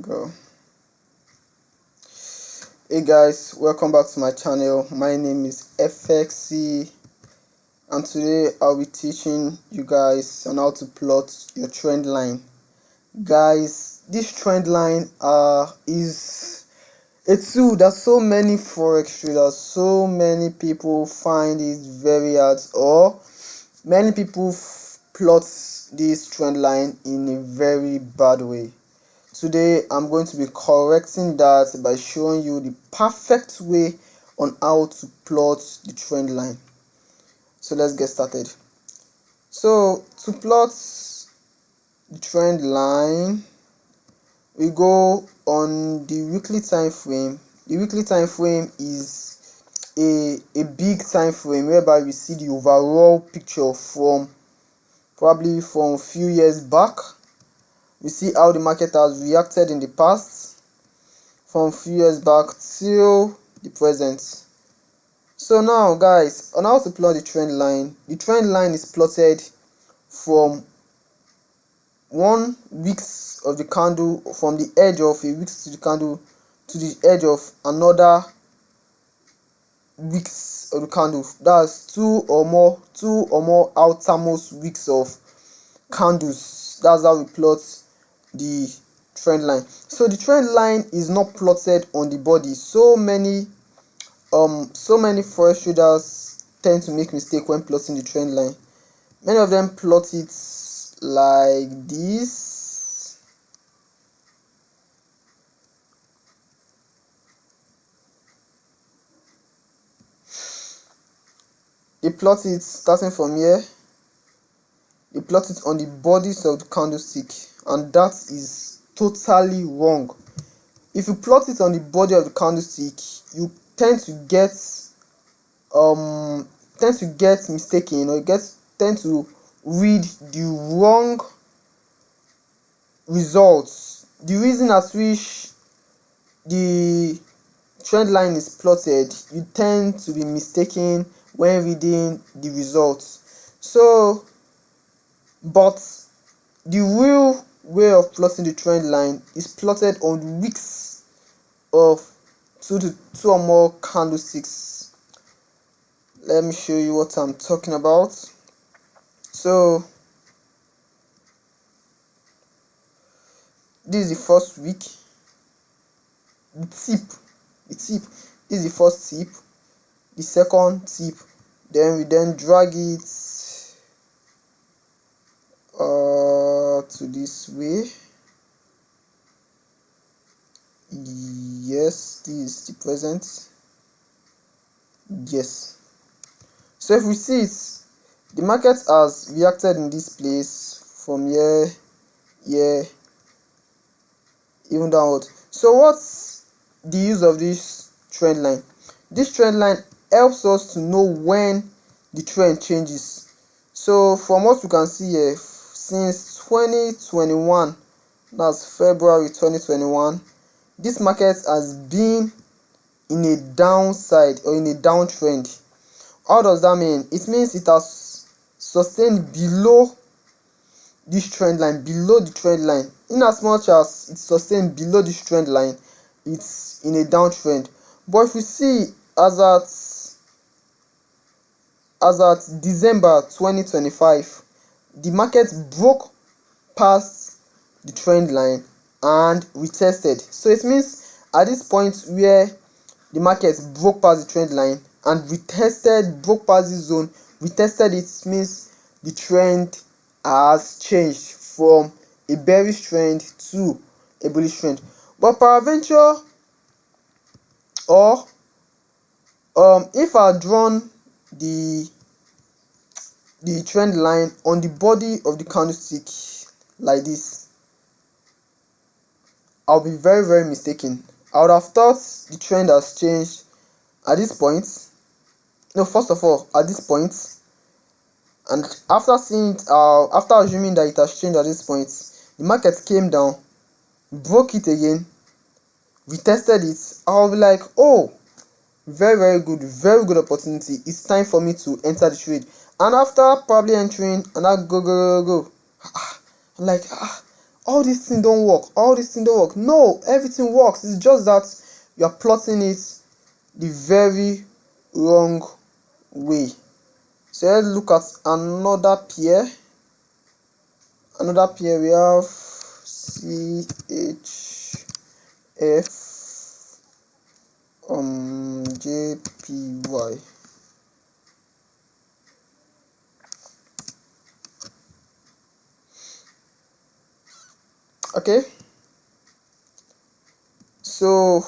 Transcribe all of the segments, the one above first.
Go. Hey guys, welcome back to my channel. My name is FXC and today I'll be teaching you guys on how to plot your trend line. Guys, this trend line is a tool that so many forex traders, so many people find it very hard, or many people plot this trend line in a very bad way. Today I'm going to be correcting that by showing you the perfect way on how to plot the trend line. So let's get started. So to plot the trend line, we go on the weekly time frame. The weekly time frame is a big time frame whereby we see the overall picture from probably from a few years back. We see how the market has reacted in the past from a few years back till the present. So now guys, on how to plot the trend line is plotted from 1 week of the candle, from the edge of a week to the candle to the edge of another weeks of the candle. That's two or more outermost weeks of candles. That's how we plot the trend line. So the trend line is not plotted on the body. So many forex traders tend to make mistake when plotting the trend line. Many of them plot it like this. They plot it starting from here. They plot it on the bodies of the candlestick, and that is totally wrong. If you plot it on the body of the candlestick, you tend to get mistaken, or tend to read the wrong results. The reason at which the trend line is plotted, you tend to be mistaken when reading the results. So but the real way of plotting the trend line is plotted on weeks of two or more candlesticks. Let me show you what I'm talking about. So this is the first week. The tip this is the first tip, the second tip, then we drag it to this way. Yes, this is the present. Yes, so if we see it, the market has reacted in this place from here, even downward. So what's the use of this trend line? This trend line helps us to know when the trend changes. So from what we can see here, since 2021, that's February 2021, this market has been in a downside or in a downtrend. How does that mean? It means it has sustained below this trend line, below the trend line. In as much as it's sustained below this trend line, it's in a downtrend. But if we see as at December 2025, the market broke past the trend line and retested. So it means at this point where the market broke past the trend line and broke past this zone, retested it, means the trend has changed from a bearish trend to a bullish trend. But peradventure, or if I drawn the trend line on the body of the candlestick like this, I'll be very mistaken. I would have thought the trend has changed at this point. No, first of all, at this point, and after seeing it, after assuming that it has changed at this point, the market came down, broke it again, retested it. I'll be like, oh, very good opportunity. It's time for me to enter the trade. And after probably entering, and I go, I'm like, all these things don't work, all these things don't work. No, everything works. It's just that you are plotting it the very wrong way. So let's look at another pair. Another pair, we have CHF JPY. Okay, so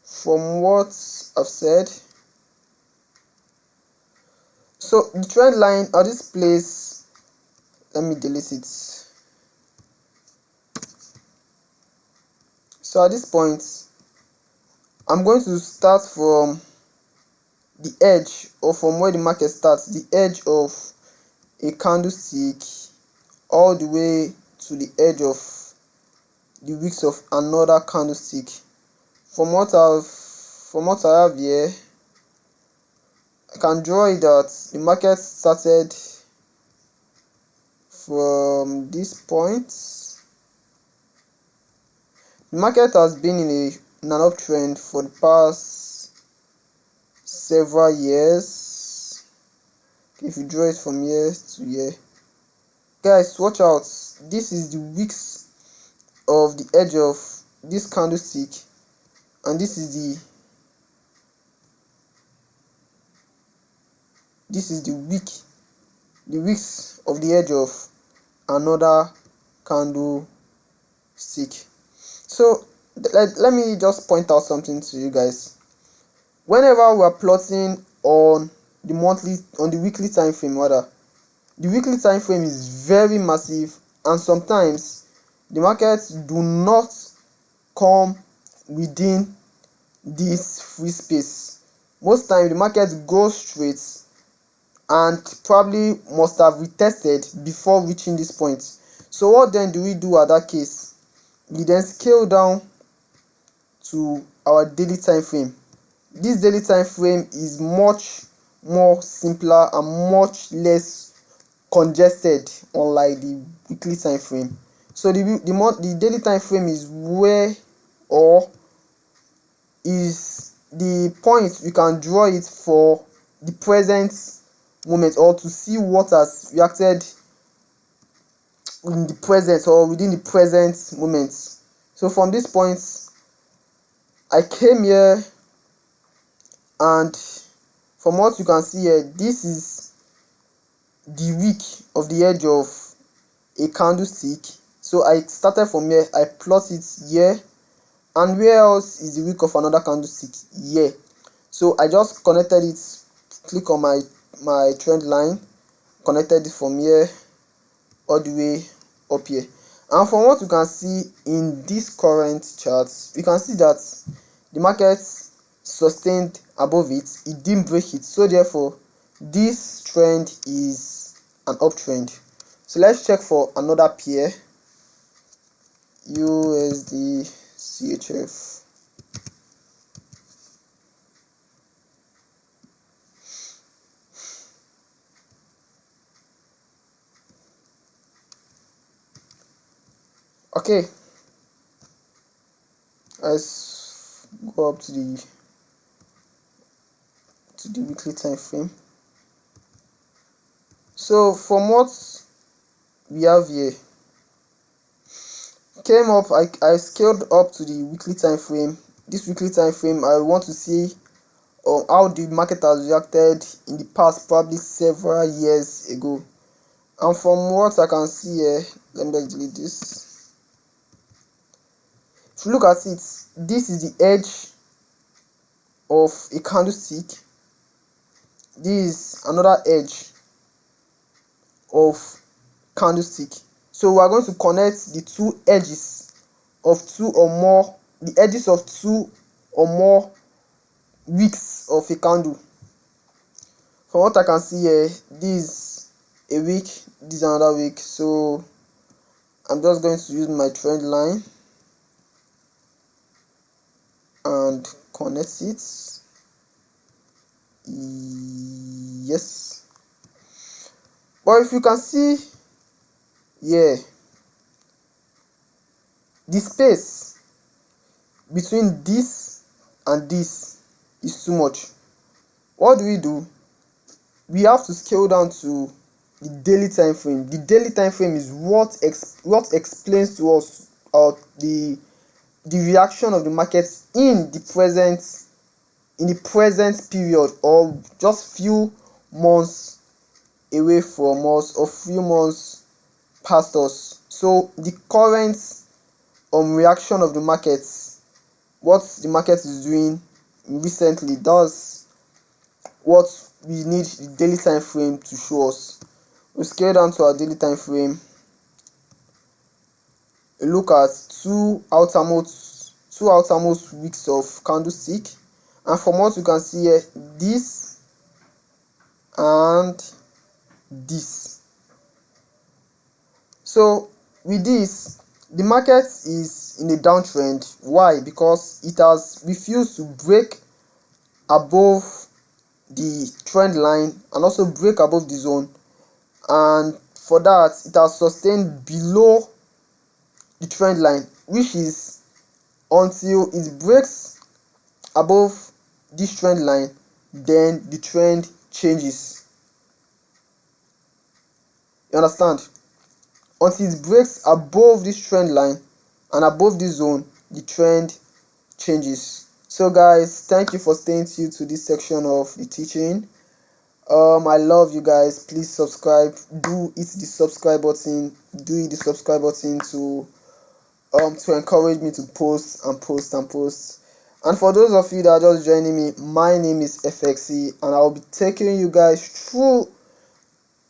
from what I've said, so the trend line at this place, let me delete it. So at this point, I'm going to start from the edge, or from where the market starts, the edge of a candlestick, all the way to the edge of the wicks of another candlestick. From what I have here, I can draw it that the market started from this point. The market has been in an uptrend for the past several years. If you draw it from here to here, guys, watch out. This is the wicks of the edge of this candlestick, and this is the wicks of the edge of another candlestick. So let me just point out something to you guys. Whenever we are plotting on the weekly time frame, the weekly time frame is very massive, and sometimes the markets do not come within this free space. Most times the market goes straight and probably must have retested before reaching this point. So what then do we do at that case? We then scale down to our daily time frame. This daily time frame is much more simpler and much less congested, unlike the weekly time frame. So the daily time frame is where, or is the point we can draw it for the present moment, or to see what has reacted in the present or within the present moment. So from this point, I came here, and from what you can see here, this is the wick of the edge of a candlestick. So I started from here, I plot it here, and where else is the wick of another candlestick? Here. So I just connected it, click on my trend line, connected it from here all the way up here. And from what you can see in this current chart, you can see that the market sustained above it, it didn't break it, so therefore this trend is an uptrend. So let's check for another pair, USD CHF. Okay, let's go up to the weekly time frame. So from what we have here, came up, I scaled up to the weekly time frame. This weekly time frame, I want to see how the market has reacted in the past, probably several years ago. And from what I can see here, let me just delete this. If you look at it, this is the edge of a candlestick. This is another edge of candlestick. So we are going to connect the two edges of two or more wicks of a candle. From what I can see here, this is a wick, this is another wick. So I'm just going to use my trend line and connect it. Yes, but if you can see, yeah, the space between this and this is too much. What do? We have to scale down to the daily time frame. The daily time frame is what explains to us the reaction of the markets in the present period, or just few months away from us, or few months past us. So the current reaction of the markets, what the market is doing recently, that's what we need the daily time frame to show us. We scale down to our daily time frame, look at two outermost weeks of candlestick, and from what you can see here, this and this. So with this, the market is in a downtrend. Why? Because it has refused to break above the trend line and also break above the zone, and for that it has sustained below the trend line, which is until it breaks above this trend line, then the trend changes. You understand? Until it breaks above this trend line and above this zone, the trend changes. So guys, thank you for staying tuned to this section of the teaching. I love you guys. Please subscribe. Do hit the subscribe button. To encourage me to post and post and post. And for those of you that are just joining me, my name is FXE, and I'll be taking you guys through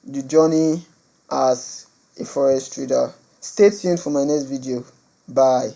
the journey as a forex trader. Stay tuned for my next video. Bye.